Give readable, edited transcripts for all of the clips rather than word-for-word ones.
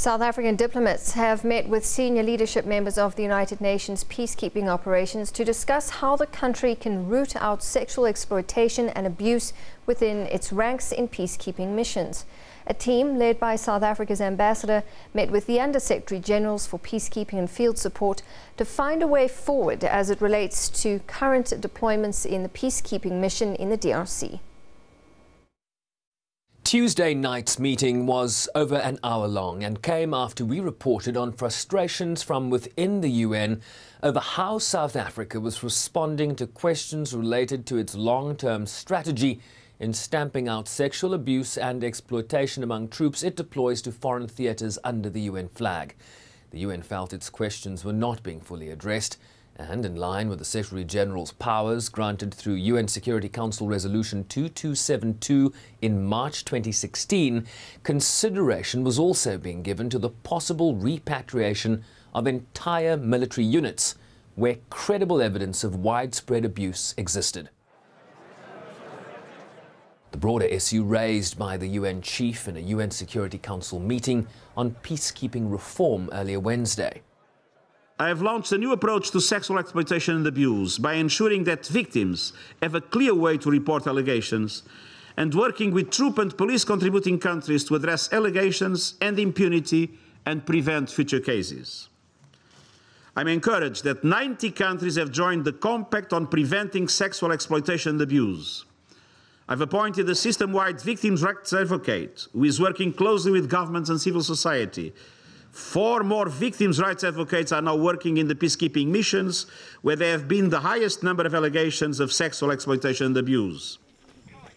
South African diplomats have met with senior leadership members of the United Nations Peacekeeping Operations to discuss how the country can root out sexual exploitation and abuse within its ranks in peacekeeping missions. A team led by South Africa's ambassador met with the Under-Secretary Generals for Peacekeeping and Field Support to find a way forward as it relates to current deployments in the peacekeeping mission in the DRC. Tuesday night's meeting was over an hour long and came after we reported on frustrations from within the UN over how South Africa was responding to questions related to its long-term strategy in stamping out sexual abuse and exploitation among troops it deploys to foreign theatres under the UN flag. The UN felt its questions were not being fully addressed, and in line with the Secretary-General's powers granted through UN Security Council Resolution 2272 in March 2016, consideration was also being given to the possible repatriation of entire military units where credible evidence of widespread abuse existed. The broader issue raised by the UN chief in a UN Security Council meeting on peacekeeping reform earlier Wednesday. I have launched a new approach to sexual exploitation and abuse by ensuring that victims have a clear way to report allegations and working with troop and police contributing countries to address allegations and impunity and prevent future cases. I'm encouraged that 90 countries have joined the Compact on Preventing Sexual Exploitation and Abuse. I've appointed a system-wide victims' rights advocate who is working closely with governments and civil society. 4 more victims' rights advocates are now working in the peacekeeping missions, where there have been the highest number of allegations of sexual exploitation and abuse.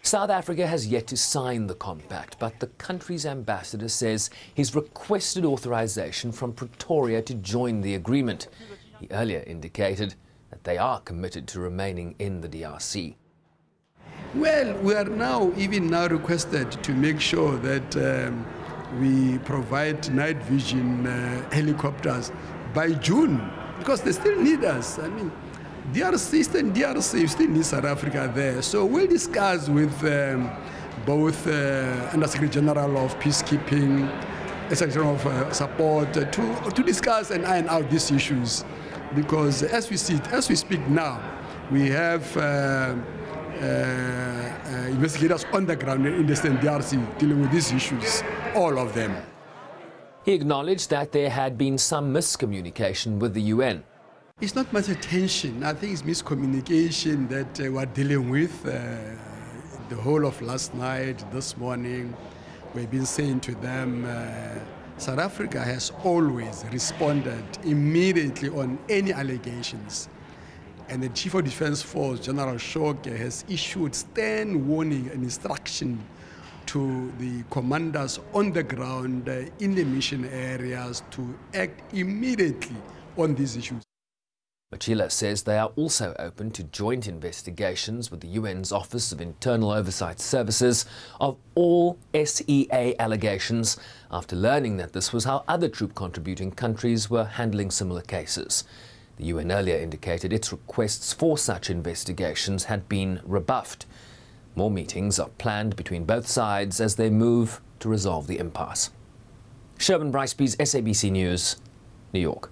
South Africa has yet to sign the compact, but the country's ambassador says he's requested authorization from Pretoria to join the agreement. He earlier indicated that they are committed to remaining in the DRC. Well, we are even now requested to make sure that we provide night vision helicopters by June, because they still need us. I mean, DRC, you still need South Africa there. So we'll discuss with both Under-Secretary General of Peacekeeping, Secretary of Support, to discuss and iron out these issues. Because as we speak now, we have investigators on the ground in the DRC dealing with these issues, all of them. He acknowledged that there had been some miscommunication with the UN. It's not much attention. I think it's miscommunication that we're dealing with. The whole of last night, this morning, we've been saying to them, South Africa has always responded immediately on any allegations. And the Chief of Defence Force, General Shoke, has issued stern warning and instruction to the commanders on the ground in the mission areas to act immediately on these issues. Machila says they are also open to joint investigations with the UN's Office of Internal Oversight Services of all SEA allegations after learning that this was how other troop-contributing countries were handling similar cases. The UN earlier indicated its requests for such investigations had been rebuffed. More meetings are planned between both sides as they move to resolve the impasse. Bryce-Pease, SABC News, New York.